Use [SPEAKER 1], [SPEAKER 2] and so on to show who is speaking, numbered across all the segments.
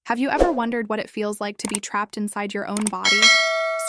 [SPEAKER 1] Have you ever wondered what it feels like to be trapped inside your own body,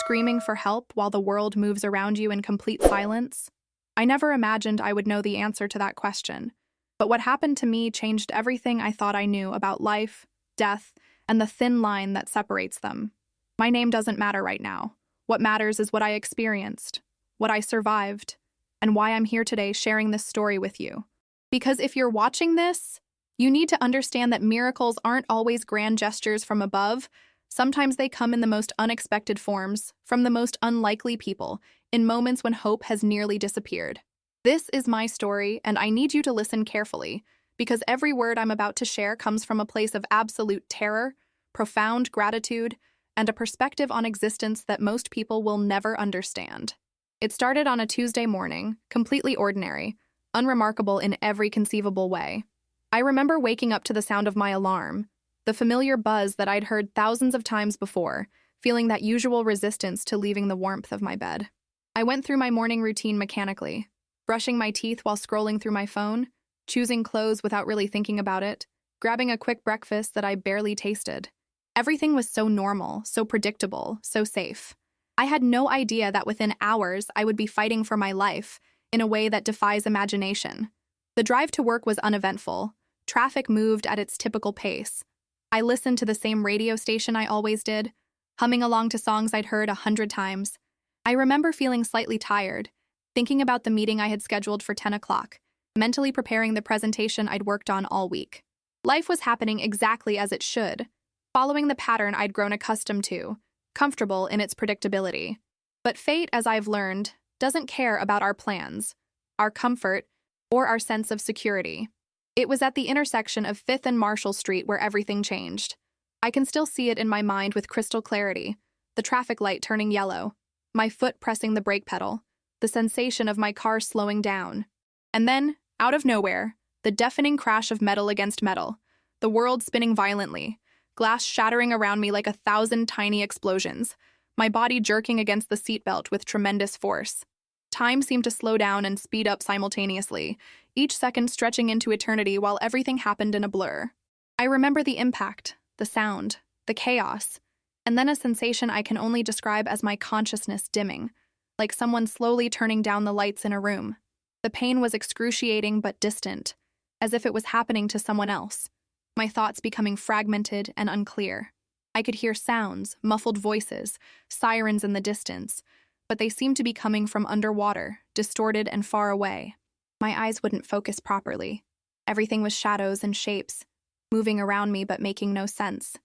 [SPEAKER 1] screaming for help while the world moves around you in complete silence? I never imagined I would know the answer to that question, but what happened to me changed everything I thought I knew about life, death, and the thin line that separates them. My name doesn't matter right now. What matters is what I experienced, what I survived, and why I'm here today sharing this story with you. Because if you're watching this, you need to understand that miracles aren't always grand gestures from above. Sometimes they come in the most unexpected forms, from the most unlikely people, in moments when hope has nearly disappeared. This is my story, and I need you to listen carefully, because every word I'm about to share comes from a place of absolute terror, profound gratitude, and a perspective on existence that most people will never understand. It started on a Tuesday morning, completely ordinary, unremarkable in every conceivable way. I remember waking up to the sound of my alarm, the familiar buzz that I'd heard thousands of times before, feeling that usual resistance to leaving the warmth of my bed. I went through my morning routine mechanically, brushing my teeth while scrolling through my phone, choosing clothes without really thinking about it, grabbing a quick breakfast that I barely tasted. Everything was so normal, so predictable, so safe. I had no idea that within hours I would be fighting for my life in a way that defies imagination. The drive to work was uneventful. Traffic moved at its typical pace. I listened to the same radio station I always did, humming along to songs I'd heard 100 times. I remember feeling slightly tired, thinking about the meeting I had scheduled for 10 o'clock, mentally preparing the presentation I'd worked on all week. Life was happening exactly as it should, following the pattern I'd grown accustomed to, comfortable in its predictability. But fate, as I've learned, doesn't care about our plans, our comfort, or our sense of security. It was at the intersection of 5th and Marshall Street where everything changed. I can still see it in my mind with crystal clarity, the traffic light turning yellow, my foot pressing the brake pedal, the sensation of my car slowing down. And then, out of nowhere, the deafening crash of metal against metal, the world spinning violently, glass shattering around me like 1,000 tiny explosions, my body jerking against the seatbelt with tremendous force. Time seemed to slow down and speed up simultaneously, each second stretching into eternity while everything happened in a blur. I remember the impact, the sound, the chaos, and then a sensation I can only describe as my consciousness dimming, like someone slowly turning down the lights in a room. The pain was excruciating but distant, as if it was happening to someone else, my thoughts becoming fragmented and unclear. I could hear sounds, muffled voices, sirens in the distance, but they seemed to be coming from underwater, distorted and far away. My eyes wouldn't focus properly. Everything was shadows and shapes, moving around me but making no sense.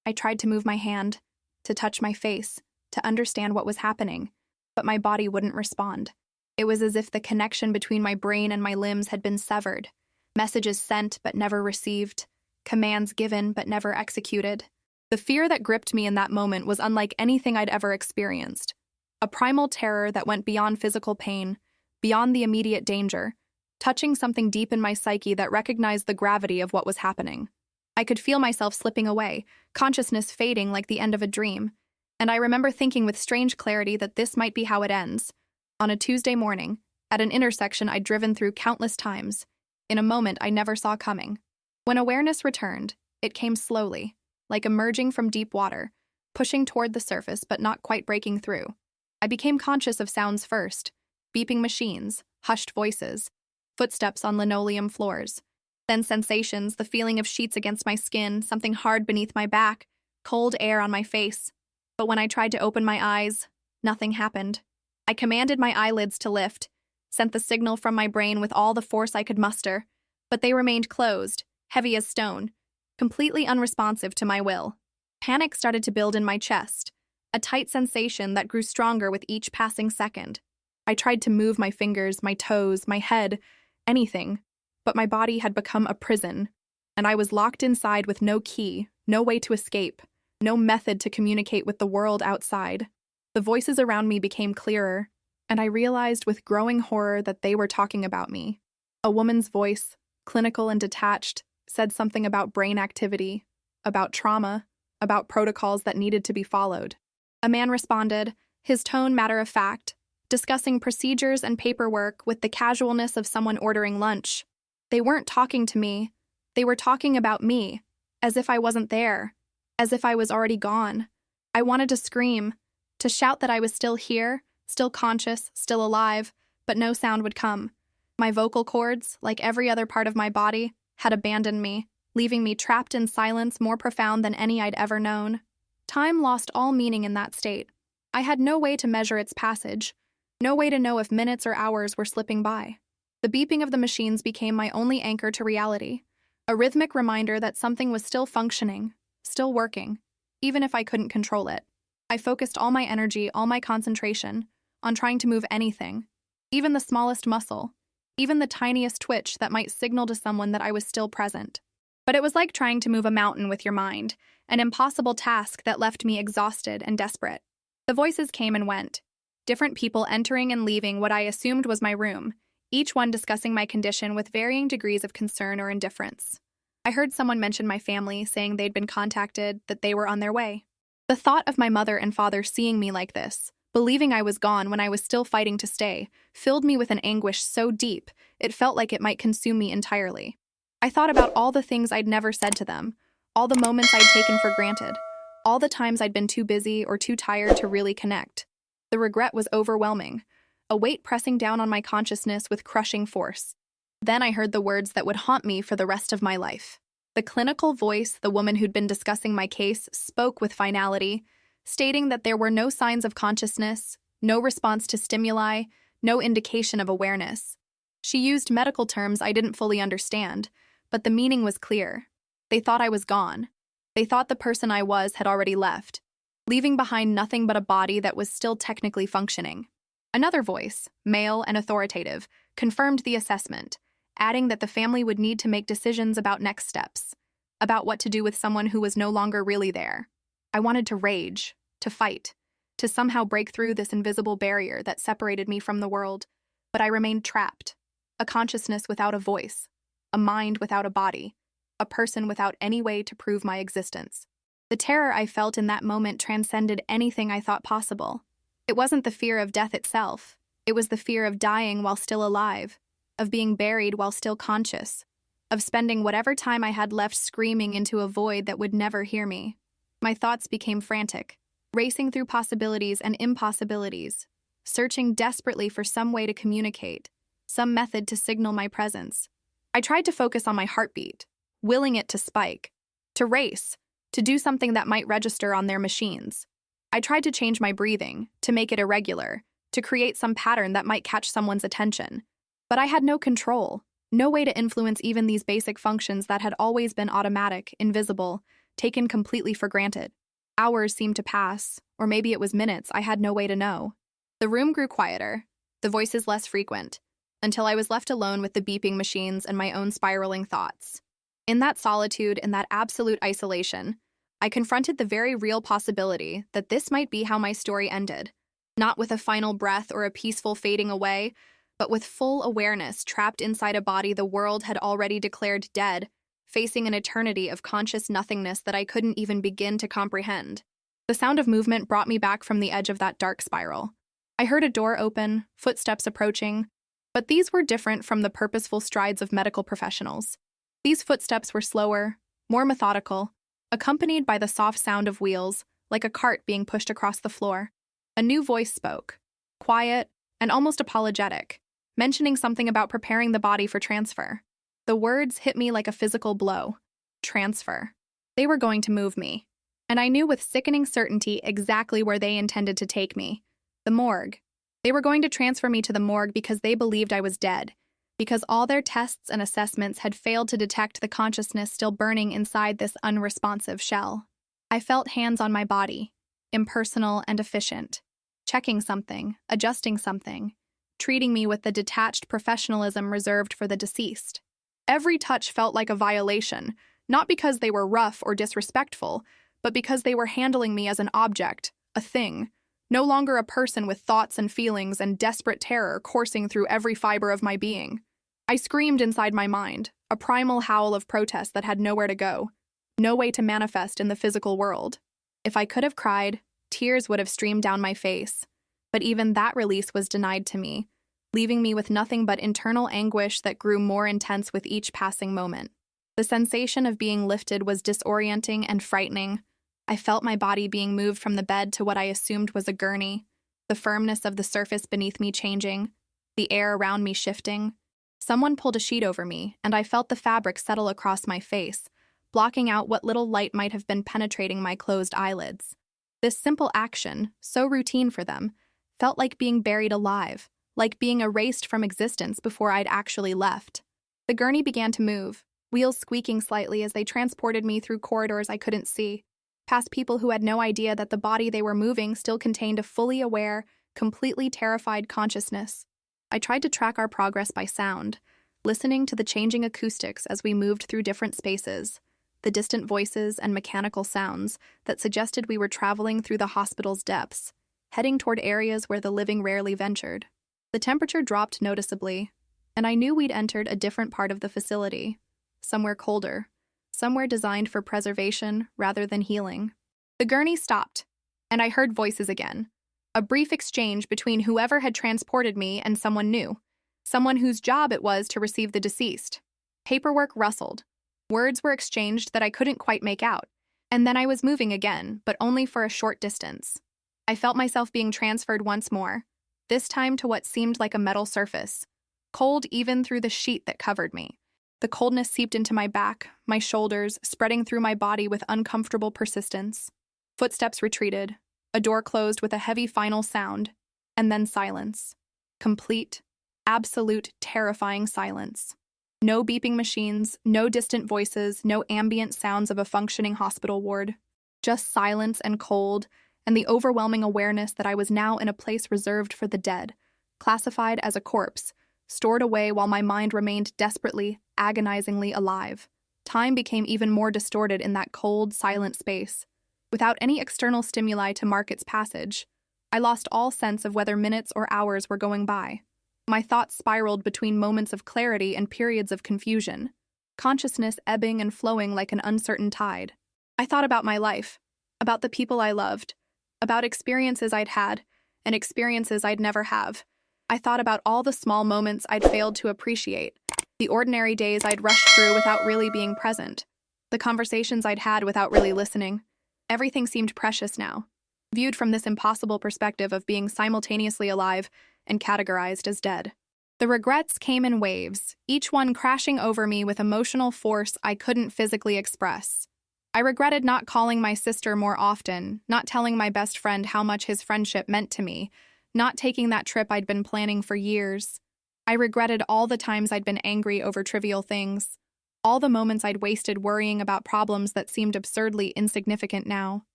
[SPEAKER 1] I tried to move my hand, to touch my face, to understand what was happening, but my body wouldn't respond. It was as if the connection between my brain and my limbs had been severed, messages sent but never received, commands given but never executed. The fear that gripped me in that moment was unlike anything I'd ever experienced. A primal terror that went beyond physical pain, beyond the immediate danger, touching something deep in my psyche that recognized the gravity of what was happening. I could feel myself slipping away, consciousness fading like the end of a dream, and I remember thinking with strange clarity that this might be how it ends. On a Tuesday morning, at an intersection I'd driven through countless times, in a moment I never saw coming. When awareness returned, it came slowly, like emerging from deep water, pushing toward the surface but not quite breaking through. I became conscious of sounds first, beeping machines, hushed voices, footsteps on linoleum floors. Then sensations, the feeling of sheets against my skin, something hard beneath my back, cold air on my face. But when I tried to open my eyes, nothing happened. I commanded my eyelids to lift, sent the signal from my brain with all the force I could muster, but they remained closed, heavy as stone, completely unresponsive to my will. Panic started to build in my chest, a tight sensation that grew stronger with each passing second. I tried to move my fingers, my toes, my head, anything, but my body had become a prison, and I was locked inside with no key, no way to escape, no method to communicate with the world outside. The voices around me became clearer, and I realized with growing horror that they were talking about me. A woman's voice, clinical and detached, said something about brain activity, about trauma, about protocols that needed to be followed. A man responded, his tone matter-of-fact, discussing procedures and paperwork with the casualness of someone ordering lunch. They weren't talking to me. They were talking about me, as if I wasn't there, as if I was already gone. I wanted to scream, to shout that I was still here, still conscious, still alive, but no sound would come. My vocal cords, like every other part of my body, had abandoned me, leaving me trapped in silence more profound than any I'd ever known. Time lost all meaning in that state. I had no way to measure its passage, no way to know if minutes or hours were slipping by. The beeping of the machines became my only anchor to reality, a rhythmic reminder that something was still functioning, still working, even if I couldn't control it. I focused all my energy, all my concentration, on trying to move anything, even the smallest muscle, even the tiniest twitch that might signal to someone that I was still present. But it was like trying to move a mountain with your mind, an impossible task that left me exhausted and desperate. The voices came and went, different people entering and leaving what I assumed was my room, each one discussing my condition with varying degrees of concern or indifference. I heard someone mention my family, saying they'd been contacted, that they were on their way. The thought of my mother and father seeing me like this, believing I was gone when I was still fighting to stay, filled me with an anguish so deep, it felt like it might consume me entirely. I thought about all the things I'd never said to them, all the moments I'd taken for granted, all the times I'd been too busy or too tired to really connect. The regret was overwhelming, a weight pressing down on my consciousness with crushing force. Then I heard the words that would haunt me for the rest of my life. The clinical voice, the woman who'd been discussing my case, spoke with finality, stating that there were no signs of consciousness, no response to stimuli, no indication of awareness. She used medical terms I didn't fully understand, but the meaning was clear. They thought I was gone. They thought the person I was had already left, leaving behind nothing but a body that was still technically functioning. Another voice, male and authoritative, confirmed the assessment, adding that the family would need to make decisions about next steps, about what to do with someone who was no longer really there. I wanted to rage, to fight, to somehow break through this invisible barrier that separated me from the world, but I remained trapped, a consciousness without a voice, a mind without a body, a person without any way to prove my existence. The terror I felt in that moment transcended anything I thought possible. It wasn't the fear of death itself. It was the fear of dying while still alive, of being buried while still conscious, of spending whatever time I had left screaming into a void that would never hear me. My thoughts became frantic, racing through possibilities and impossibilities, searching desperately for some way to communicate, some method to signal my presence. I tried to focus on my heartbeat, willing it to spike, to race, to do something that might register on their machines. I tried to change my breathing, to make it irregular, to create some pattern that might catch someone's attention. But I had no control, no way to influence even these basic functions that had always been automatic, invisible, taken completely for granted. Hours seemed to pass, or maybe it was minutes, I had no way to know. The room grew quieter, the voices less frequent, until I was left alone with the beeping machines and my own spiraling thoughts. In that solitude, in that absolute isolation, I confronted the very real possibility that this might be how my story ended, not with a final breath or a peaceful fading away, but with full awareness trapped inside a body the world had already declared dead, facing an eternity of conscious nothingness that I couldn't even begin to comprehend. The sound of movement brought me back from the edge of that dark spiral. I heard a door open, footsteps approaching, but these were different from the purposeful strides of medical professionals. These footsteps were slower, more methodical, accompanied by the soft sound of wheels, like a cart being pushed across the floor. A new voice spoke, quiet and almost apologetic, mentioning something about preparing the body for transfer. The words hit me like a physical blow. Transfer. They were going to move me. And I knew with sickening certainty exactly where they intended to take me. The morgue. They were going to transfer me to the morgue because they believed I was dead, because all their tests and assessments had failed to detect the consciousness still burning inside this unresponsive shell. I felt hands on my body, impersonal and efficient, checking something, adjusting something, treating me with the detached professionalism reserved for the deceased. Every touch felt like a violation, not because they were rough or disrespectful, but because they were handling me as an object, a thing, no longer a person with thoughts and feelings and desperate terror coursing through every fiber of my being. I screamed inside my mind, a primal howl of protest that had nowhere to go, no way to manifest in the physical world. If I could have cried, tears would have streamed down my face, but even that release was denied to me, leaving me with nothing but internal anguish that grew more intense with each passing moment. The sensation of being lifted was disorienting and frightening, I felt my body being moved from the bed to what I assumed was a gurney, the firmness of the surface beneath me changing, the air around me shifting. Someone pulled a sheet over me, and I felt the fabric settle across my face, blocking out what little light might have been penetrating my closed eyelids. This simple action, so routine for them, felt like being buried alive, like being erased from existence before I'd actually left. The gurney began to move, wheels squeaking slightly as they transported me through corridors I couldn't see, past people who had no idea that the body they were moving still contained a fully aware, completely terrified consciousness. I tried to track our progress by sound, listening to the changing acoustics as we moved through different spaces, the distant voices and mechanical sounds that suggested we were traveling through the hospital's depths, heading toward areas where the living rarely ventured. The temperature dropped noticeably, and I knew we'd entered a different part of the facility, somewhere colder, somewhere designed for preservation rather than healing. The gurney stopped, and I heard voices again. A brief exchange between whoever had transported me and someone new, someone whose job it was to receive the deceased. Paperwork rustled. Words were exchanged that I couldn't quite make out, and then I was moving again, but only for a short distance. I felt myself being transferred once more, this time to what seemed like a metal surface, cold even through the sheet that covered me. The coldness seeped into my back, my shoulders, spreading through my body with uncomfortable persistence. Footsteps retreated, a door closed with a heavy final sound, and then silence. Complete, absolute, terrifying silence. No beeping machines, no distant voices, no ambient sounds of a functioning hospital ward. Just silence and cold, and the overwhelming awareness that I was now in a place reserved for the dead, classified as a corpse, stored away while my mind remained desperately, agonizingly alive. Time became even more distorted in that cold, silent space. Without any external stimuli to mark its passage, I lost all sense of whether minutes or hours were going by. My thoughts spiraled between moments of clarity and periods of confusion, consciousness ebbing and flowing like an uncertain tide. I thought about my life, about the people I loved, about experiences I'd had and experiences I'd never have. I thought about all the small moments I'd failed to appreciate, the ordinary days I'd rushed through without really being present, the conversations I'd had without really listening. Everything seemed precious now, viewed from this impossible perspective of being simultaneously alive and categorized as dead. The regrets came in waves, each one crashing over me with emotional force I couldn't physically express. I regretted not calling my sister more often, not telling my best friend how much his friendship meant to me, not taking that trip I'd been planning for years. I regretted all the times I'd been angry over trivial things, all the moments I'd wasted worrying about problems that seemed absurdly insignificant now.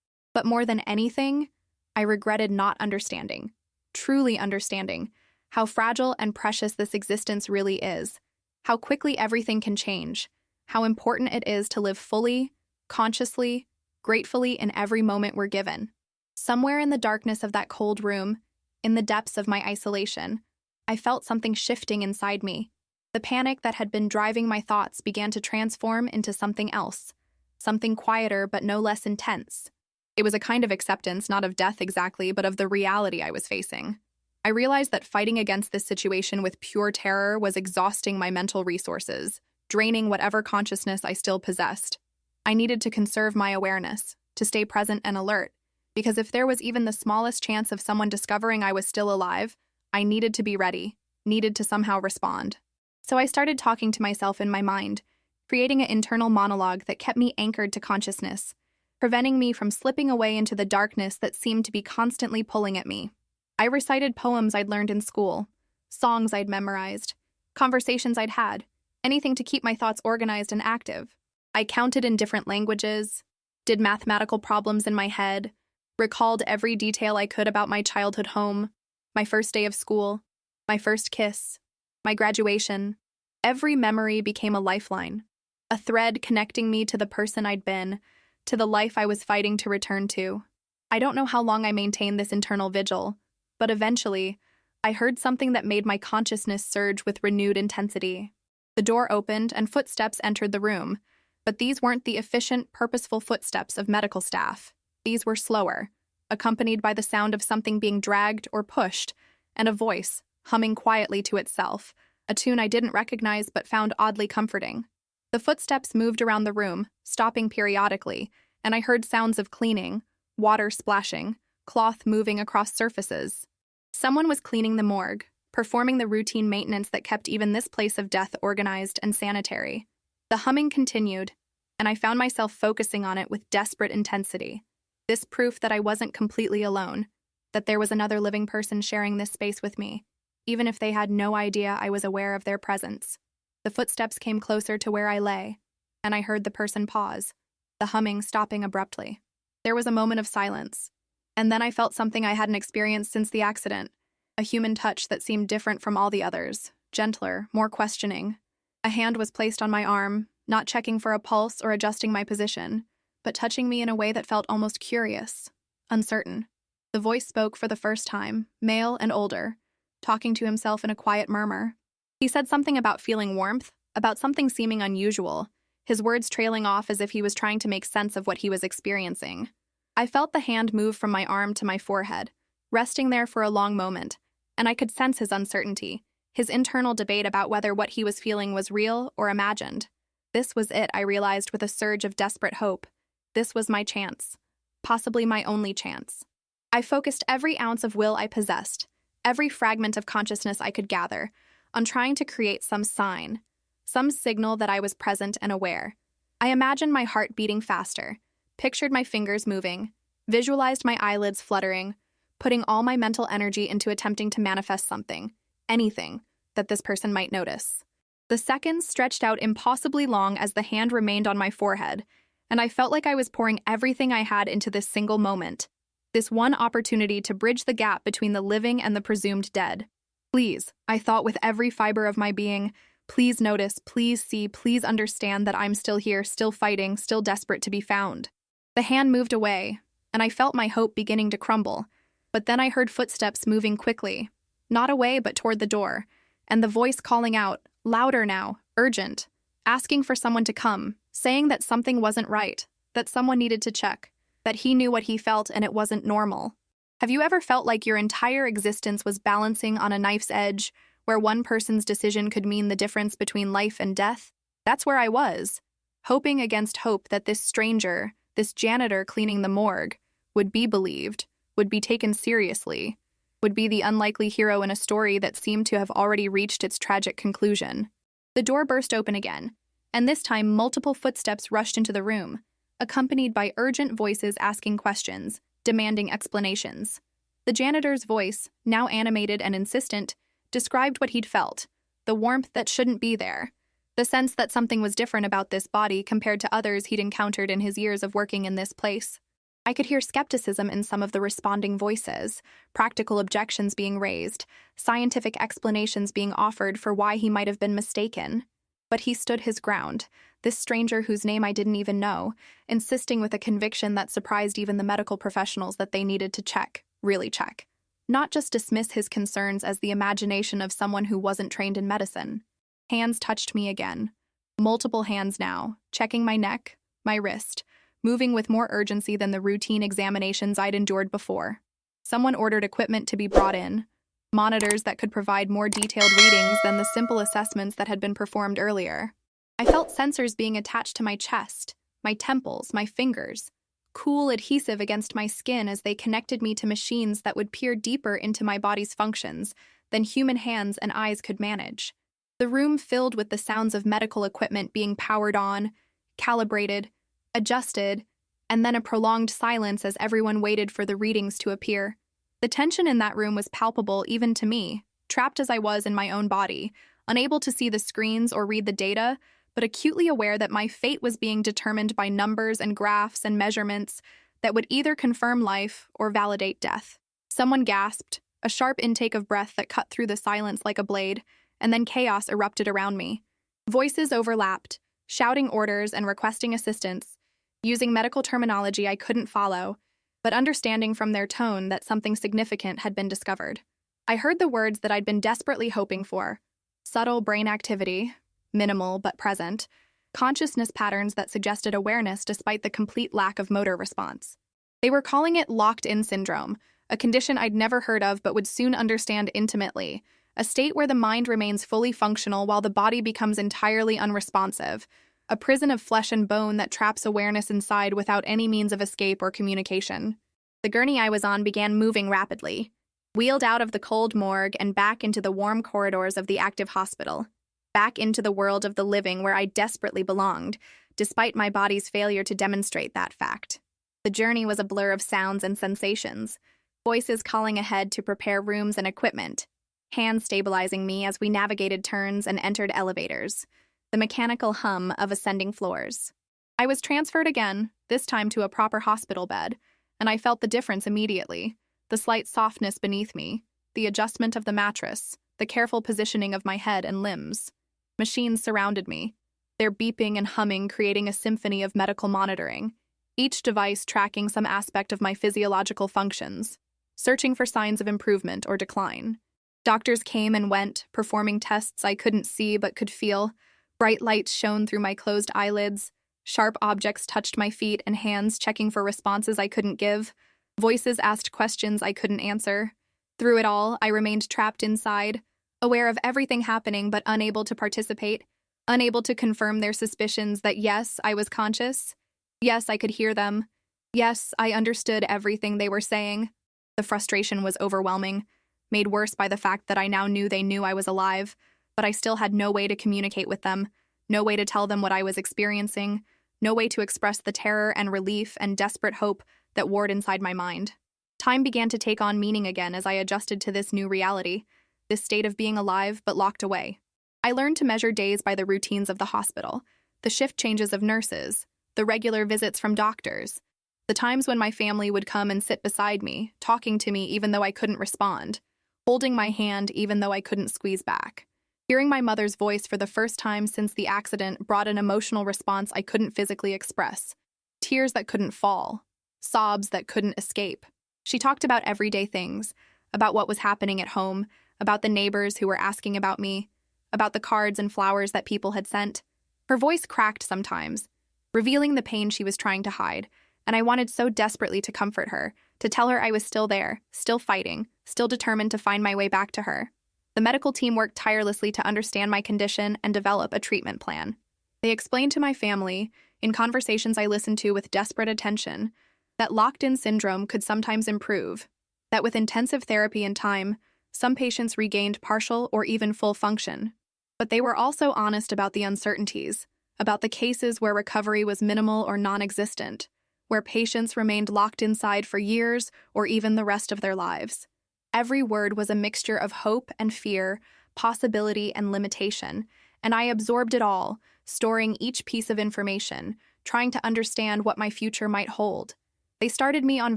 [SPEAKER 1] But more than anything, I regretted not understanding, truly understanding, how fragile and precious this existence really is, how quickly everything can change, how important it is to live fully, consciously, gratefully in every moment we're given. Somewhere in the darkness of that cold room, in the depths of my isolation, I felt something shifting inside me. The panic that had been driving my thoughts began to transform into something else, something quieter but no less intense. It was a kind of acceptance, not of death exactly, but of the reality I was facing. I realized that fighting against this situation with pure terror was exhausting my mental resources, draining whatever consciousness I still possessed. I needed to conserve my awareness, to stay present and alert, because if there was even the smallest chance of someone discovering I was still alive, I needed to be ready, needed to somehow respond. So I started talking to myself in my mind, creating an internal monologue that kept me anchored to consciousness, preventing me from slipping away into the darkness that seemed to be constantly pulling at me. I recited poems I'd learned in school, songs I'd memorized, conversations I'd had, anything to keep my thoughts organized and active. I counted in different languages, did mathematical problems in my head, recalled every detail I could about my childhood home, my first day of school, my first kiss, my graduation. Every memory became a lifeline, a thread connecting me to the person I'd been, to the life I was fighting to return to. I don't know how long I maintained this internal vigil, but eventually, I heard something that made my consciousness surge with renewed intensity. The door opened and footsteps entered the room, but these weren't the efficient, purposeful footsteps of medical staff. These were slower, accompanied by the sound of something being dragged or pushed, and a voice, humming quietly to itself, a tune I didn't recognize but found oddly comforting. The footsteps moved around the room, stopping periodically, and I heard sounds of cleaning, water splashing, cloth moving across surfaces. Someone was cleaning the morgue, performing the routine maintenance that kept even this place of death organized and sanitary. The humming continued, and I found myself focusing on it with desperate intensity. This proof that I wasn't completely alone, that there was another living person sharing this space with me, even if they had no idea I was aware of their presence. The footsteps came closer to where I lay, and I heard the person pause, the humming stopping abruptly. There was a moment of silence, and then I felt something I hadn't experienced since the accident, a human touch that seemed different from all the others, gentler, more questioning. A hand was placed on my arm, not checking for a pulse or adjusting my position, but touching me in a way that felt almost curious, uncertain. The voice spoke for the first time, male and older, talking to himself in a quiet murmur. He said something about feeling warmth, about something seeming unusual, his words trailing off as if he was trying to make sense of what he was experiencing. I felt the hand move from my arm to my forehead, resting there for a long moment, and I could sense his uncertainty, his internal debate about whether what he was feeling was real or imagined. This was it, I realized with a surge of desperate hope. This was my chance. Possibly my only chance. I focused every ounce of will I possessed, every fragment of consciousness I could gather, on trying to create some sign, some signal that I was present and aware. I imagined my heart beating faster, pictured my fingers moving, visualized my eyelids fluttering, putting all my mental energy into attempting to manifest something, anything, that this person might notice. The seconds stretched out impossibly long as the hand remained on my forehead, and I felt like I was pouring everything I had into this single moment, this one opportunity to bridge the gap between the living and the presumed dead. Please, I thought with every fiber of my being, please notice, please see, please understand that I'm still here, still fighting, still desperate to be found. The hand moved away, and I felt my hope beginning to crumble, but then I heard footsteps moving quickly, not away but toward the door, and the voice calling out, louder now, urgent, asking for someone to come, saying that something wasn't right, that someone needed to check, that he knew what he felt and it wasn't normal. Have you ever felt like your entire existence was balancing on a knife's edge, where one person's decision could mean the difference between life and death? That's where I was, hoping against hope that this stranger, this janitor cleaning the morgue, would be believed, would be taken seriously, would be the unlikely hero in a story that seemed to have already reached its tragic conclusion. The door burst open again, and this time multiple footsteps rushed into the room, accompanied by urgent voices asking questions, demanding explanations. The janitor's voice, now animated and insistent, described what he'd felt, the warmth that shouldn't be there, the sense that something was different about this body compared to others he'd encountered in his years of working in this place. I could hear skepticism in some of the responding voices, practical objections being raised, scientific explanations being offered for why he might have been mistaken. But he stood his ground, this stranger whose name I didn't even know, insisting with a conviction that surprised even the medical professionals that they needed to check, really check. Not just dismiss his concerns as the imagination of someone who wasn't trained in medicine. Hands touched me again. Multiple hands now, checking my neck, my wrist, moving with more urgency than the routine examinations I'd endured before. Someone ordered equipment to be brought in, monitors that could provide more detailed readings than the simple assessments that had been performed earlier. I felt sensors being attached to my chest, my temples, my fingers, cool adhesive against my skin as they connected me to machines that would peer deeper into my body's functions than human hands and eyes could manage. The room filled with the sounds of medical equipment being powered on, calibrated, adjusted, and then a prolonged silence as everyone waited for the readings to appear. The tension in that room was palpable even to me, trapped as I was in my own body, unable to see the screens or read the data, but acutely aware that my fate was being determined by numbers and graphs and measurements that would either confirm life or validate death. Someone gasped, a sharp intake of breath that cut through the silence like a blade, and then chaos erupted around me. Voices overlapped, shouting orders and requesting assistance, using medical terminology I couldn't follow, but understanding from their tone that something significant had been discovered. I heard the words that I'd been desperately hoping for: subtle brain activity, minimal but present, consciousness patterns that suggested awareness despite the complete lack of motor response. They were calling it locked-in syndrome, a condition I'd never heard of but would soon understand intimately, a state where the mind remains fully functional while the body becomes entirely unresponsive, a prison of flesh and bone that traps awareness inside without any means of escape or communication. The gurney I was on began moving rapidly, wheeled out of the cold morgue and back into the warm corridors of the active hospital, back into the world of the living where I desperately belonged, despite my body's failure to demonstrate that fact. The journey was a blur of sounds and sensations, voices calling ahead to prepare rooms and equipment, hands stabilizing me as we navigated turns and entered elevators, the mechanical hum of ascending floors. I was transferred again, this time to a proper hospital bed, and I felt the difference immediately, the slight softness beneath me, the adjustment of the mattress, the careful positioning of my head and limbs. Machines surrounded me, their beeping and humming creating a symphony of medical monitoring, each device tracking some aspect of my physiological functions, searching for signs of improvement or decline. Doctors came and went, performing tests I couldn't see but could feel. Bright lights shone through my closed eyelids. Sharp objects touched my feet and hands, checking for responses I couldn't give. Voices asked questions I couldn't answer. Through it all, I remained trapped inside, aware of everything happening but unable to participate, unable to confirm their suspicions that yes, I was conscious. Yes, I could hear them. Yes, I understood everything they were saying. The frustration was overwhelming, made worse by the fact that I now knew they knew I was alive, but I still had no way to communicate with them, no way to tell them what I was experiencing, no way to express the terror and relief and desperate hope that warred inside my mind. Time began to take on meaning again as I adjusted to this new reality, this state of being alive but locked away. I learned to measure days by the routines of the hospital, the shift changes of nurses, the regular visits from doctors, the times when my family would come and sit beside me, talking to me even though I couldn't respond, holding my hand even though I couldn't squeeze back. Hearing my mother's voice for the first time since the accident brought an emotional response I couldn't physically express, tears that couldn't fall, sobs that couldn't escape. She talked about everyday things, about what was happening at home, about the neighbors who were asking about me, about the cards and flowers that people had sent. Her voice cracked sometimes, revealing the pain she was trying to hide, and I wanted so desperately to comfort her, to tell her I was still there, still fighting, still determined to find my way back to her. The medical team worked tirelessly to understand my condition and develop a treatment plan. They explained to my family, in conversations I listened to with desperate attention, that locked-in syndrome could sometimes improve, that with intensive therapy and time, some patients regained partial or even full function. But they were also honest about the uncertainties, about the cases where recovery was minimal or non-existent, where patients remained locked inside for years or even the rest of their lives. Every word was a mixture of hope and fear, possibility and limitation, and I absorbed it all, storing each piece of information, trying to understand what my future might hold. They started me on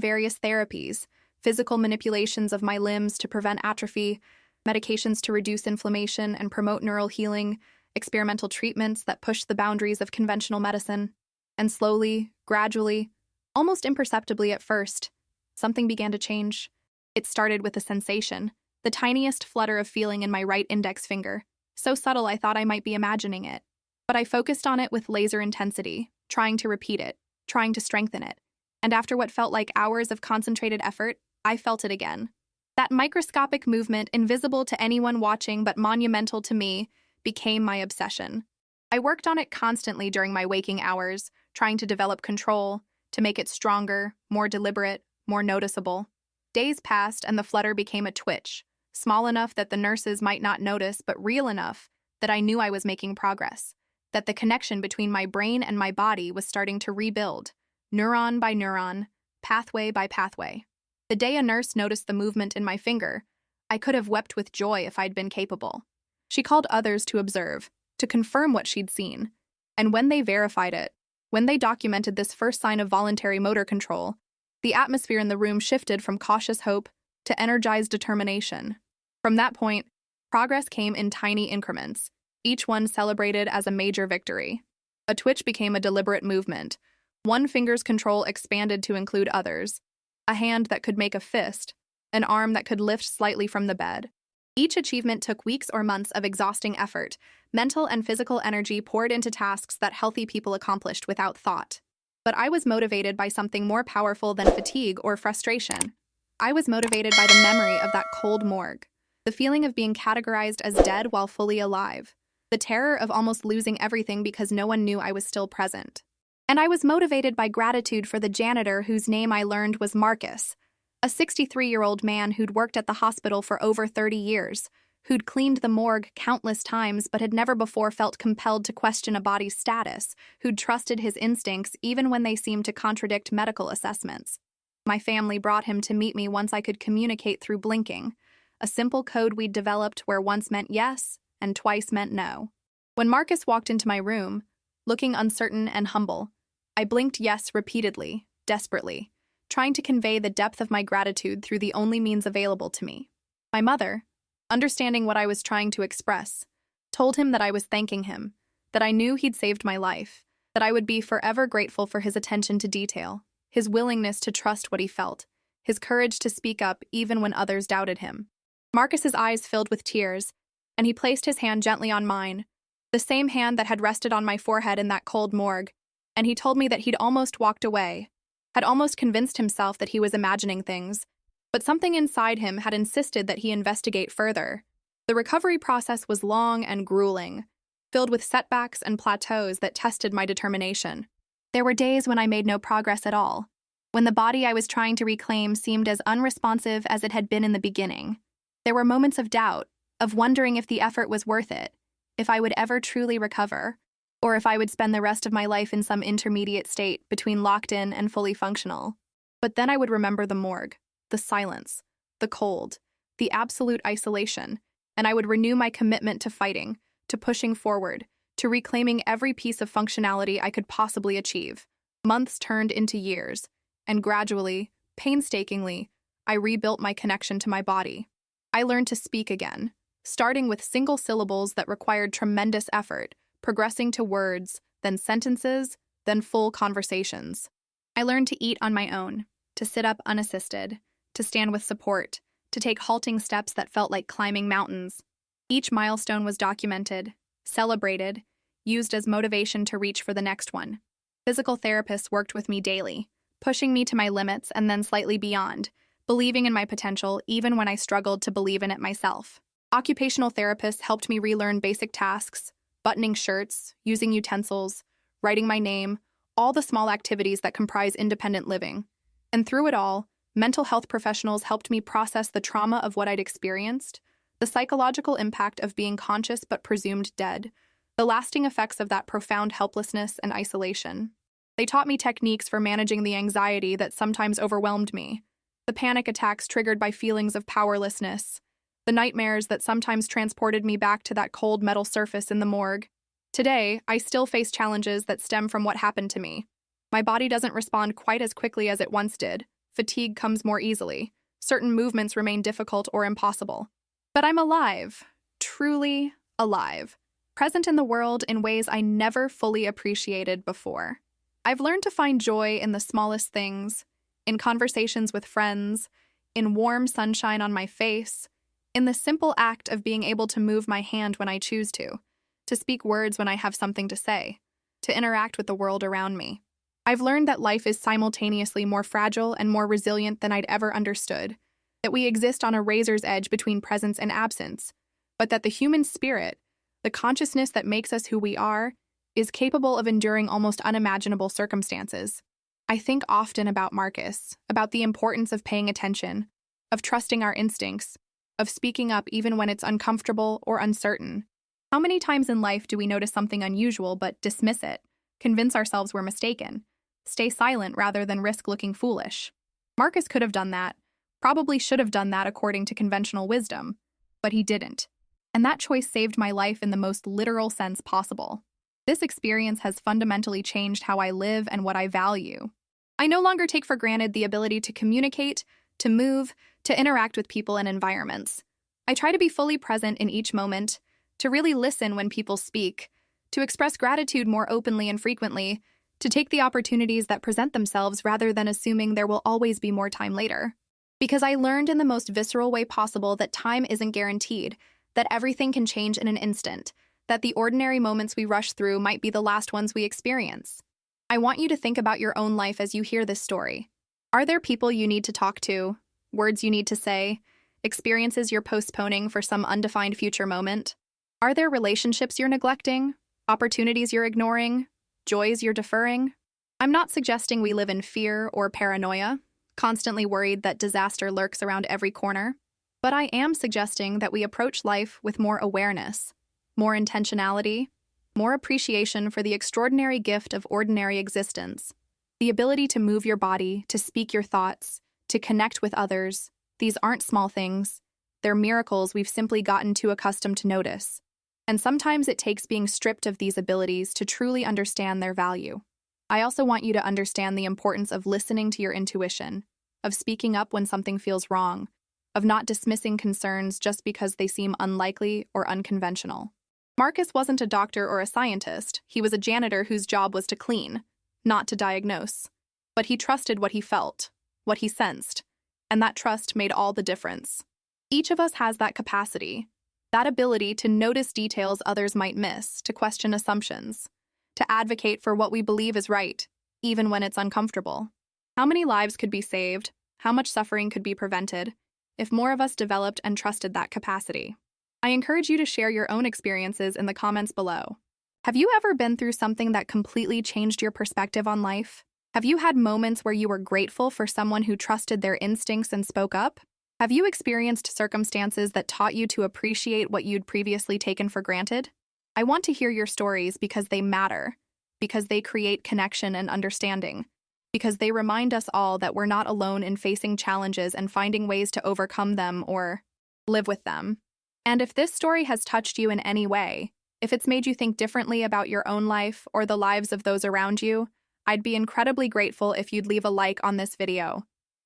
[SPEAKER 1] various therapies, physical manipulations of my limbs to prevent atrophy, medications to reduce inflammation and promote neural healing, experimental treatments that pushed the boundaries of conventional medicine. And slowly, gradually, almost imperceptibly at first, something began to change. It started with a sensation, the tiniest flutter of feeling in my right index finger, so subtle I thought I might be imagining it. But I focused on it with laser intensity, trying to repeat it, trying to strengthen it. And after what felt like hours of concentrated effort, I felt it again. That microscopic movement, invisible to anyone watching but monumental to me, became my obsession. I worked on it constantly during my waking hours, trying to develop control, to make it stronger, more deliberate, more noticeable. Days passed and the flutter became a twitch, small enough that the nurses might not notice, but real enough that I knew I was making progress, that the connection between my brain and my body was starting to rebuild, neuron by neuron, pathway by pathway. The day a nurse noticed the movement in my finger, I could have wept with joy if I'd been capable. She called others to observe, to confirm what she'd seen. And when they verified it, when they documented this first sign of voluntary motor control, the atmosphere in the room shifted from cautious hope to energized determination. From that point, progress came in tiny increments, each one celebrated as a major victory. A twitch became a deliberate movement. One finger's control expanded to include others. A hand that could make a fist, an arm that could lift slightly from the bed. Each achievement took weeks or months of exhausting effort, mental and physical energy poured into tasks that healthy people accomplished without thought. But I was motivated by something more powerful than fatigue or frustration. I was motivated by the memory of that cold morgue, the feeling of being categorized as dead while fully alive, the terror of almost losing everything because no one knew I was still present. And I was motivated by gratitude for the janitor whose name I learned was Marcus, a 63-year-old man who'd worked at the hospital for over 30 years, who'd cleaned the morgue countless times but had never before felt compelled to question a body's status, who'd trusted his instincts even when they seemed to contradict medical assessments. My family brought him to meet me once I could communicate through blinking, a simple code we'd developed where once meant yes and twice meant no. When Marcus walked into my room, looking uncertain and humble, I blinked yes repeatedly, desperately, trying to convey the depth of my gratitude through the only means available to me. My mother, understanding what I was trying to express, told him that I was thanking him, that I knew he'd saved my life, that I would be forever grateful for his attention to detail, his willingness to trust what he felt, his courage to speak up even when others doubted him. Marcus's eyes filled with tears, and he placed his hand gently on mine, the same hand that had rested on my forehead in that cold morgue, and he told me that he'd almost walked away, had almost convinced himself that he was imagining things, but something inside him had insisted that he investigate further. The recovery process was long and grueling, filled with setbacks and plateaus that tested my determination. There were days when I made no progress at all, when the body I was trying to reclaim seemed as unresponsive as it had been in the beginning. There were moments of doubt, of wondering if the effort was worth it, if I would ever truly recover, or if I would spend the rest of my life in some intermediate state between locked in and fully functional. But then I would remember the morgue, the silence, the cold, the absolute isolation, and I would renew my commitment to fighting, to pushing forward, to reclaiming every piece of functionality I could possibly achieve. Months turned into years, and gradually, painstakingly, I rebuilt my connection to my body. I learned to speak again, starting with single syllables that required tremendous effort, progressing to words, then sentences, then full conversations. I learned to eat on my own, to sit up unassisted, to stand with support, to take halting steps that felt like climbing mountains. Each milestone was documented, celebrated, used as motivation to reach for the next one. Physical therapists worked with me daily, pushing me to my limits and then slightly beyond, believing in my potential even when I struggled to believe in it myself. Occupational therapists helped me relearn basic tasks, buttoning shirts, using utensils, writing my name, all the small activities that comprise independent living. And through it all, mental health professionals helped me process the trauma of what I'd experienced, the psychological impact of being conscious but presumed dead, the lasting effects of that profound helplessness and isolation. They taught me techniques for managing the anxiety that sometimes overwhelmed me, the panic attacks triggered by feelings of powerlessness, the nightmares that sometimes transported me back to that cold metal surface in the morgue. Today, I still face challenges that stem from what happened to me. My body doesn't respond quite as quickly as it once did. Fatigue comes more easily. Certain movements remain difficult or impossible. But I'm alive, truly alive, present in the world in ways I never fully appreciated before. I've learned to find joy in the smallest things, in conversations with friends, in warm sunshine on my face, in the simple act of being able to move my hand when I choose to speak words when I have something to say, to interact with the world around me. I've learned that life is simultaneously more fragile and more resilient than I'd ever understood, that we exist on a razor's edge between presence and absence, but that the human spirit, the consciousness that makes us who we are, is capable of enduring almost unimaginable circumstances. I think often about Marcus, about the importance of paying attention, of trusting our instincts, of speaking up even when it's uncomfortable or uncertain. How many times in life do we notice something unusual but dismiss it, convince ourselves we're mistaken, stay silent rather than risk looking foolish? Marcus could have done that, probably should have done that according to conventional wisdom, but he didn't. And that choice saved my life in the most literal sense possible. This experience has fundamentally changed how I live and what I value. I no longer take for granted the ability to communicate, to move, to interact with people and environments. I try to be fully present in each moment, to really listen when people speak, to express gratitude more openly and frequently, to take the opportunities that present themselves rather than assuming there will always be more time later. Because I learned in the most visceral way possible that time isn't guaranteed, that everything can change in an instant, that the ordinary moments we rush through might be the last ones we experience. I want you to think about your own life as you hear this story. Are there people you need to talk to, words you need to say, experiences you're postponing for some undefined future moment? Are there relationships you're neglecting? Opportunities you're ignoring? Joys you're deferring? I'm not suggesting we live in fear or paranoia, constantly worried that disaster lurks around every corner. But I am suggesting that we approach life with more awareness, more intentionality, more appreciation for the extraordinary gift of ordinary existence. The ability to move your body, to speak your thoughts, to connect with others. These aren't small things. They're miracles we've simply gotten too accustomed to notice. And sometimes it takes being stripped of these abilities to truly understand their value. I also want you to understand the importance of listening to your intuition, of speaking up when something feels wrong, of not dismissing concerns just because they seem unlikely or unconventional. Marcus wasn't a doctor or a scientist. He was a janitor whose job was to clean, not to diagnose. But he trusted what he felt, what he sensed, and that trust made all the difference. Each of us has that capacity, that ability to notice details others might miss, to question assumptions, to advocate for what we believe is right, even when it's uncomfortable. How many lives could be saved? How much suffering could be prevented if more of us developed and trusted that capacity? I encourage you to share your own experiences in the comments below. Have you ever been through something that completely changed your perspective on life? Have you had moments where you were grateful for someone who trusted their instincts and spoke up? Have you experienced circumstances that taught you to appreciate what you'd previously taken for granted? I want to hear your stories because they matter, because they create connection and understanding, because they remind us all that we're not alone in facing challenges and finding ways to overcome them or live with them. And if this story has touched you in any way, if it's made you think differently about your own life or the lives of those around you, I'd be incredibly grateful if you'd leave a like on this video.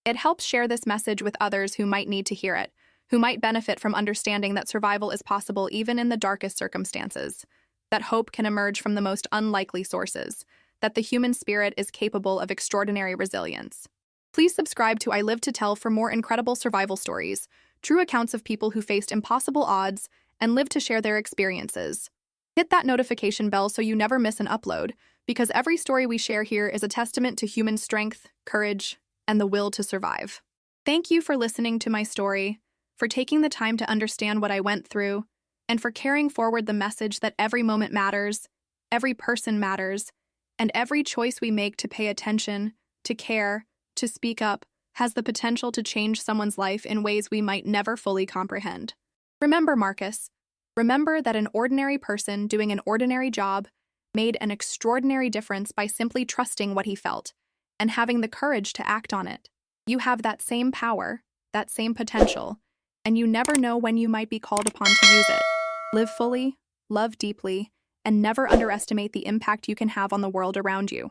[SPEAKER 1] It helps share this message with others who might need to hear it, who might benefit from understanding that survival is possible even in the darkest circumstances, that hope can emerge from the most unlikely sources, that the human spirit is capable of extraordinary resilience. Please subscribe to I Live to Tell for more incredible survival stories, true accounts of people who faced impossible odds and lived to share their experiences. Hit that notification bell so you never miss an upload, because every story we share here is a testament to human strength, courage, and the will to survive. Thank you for listening to my story, for taking the time to understand what I went through, and for carrying forward the message that every moment matters, every person matters, and every choice we make to pay attention, to care, to speak up, has the potential to change someone's life in ways we might never fully comprehend. Remember, Marcus, remember that an ordinary person doing an ordinary job made an extraordinary difference by simply trusting what he felt and having the courage to act on it. You have that same power, that same potential, and you never know when you might be called upon to use it. Live fully, love deeply, and never underestimate the impact you can have on the world around you.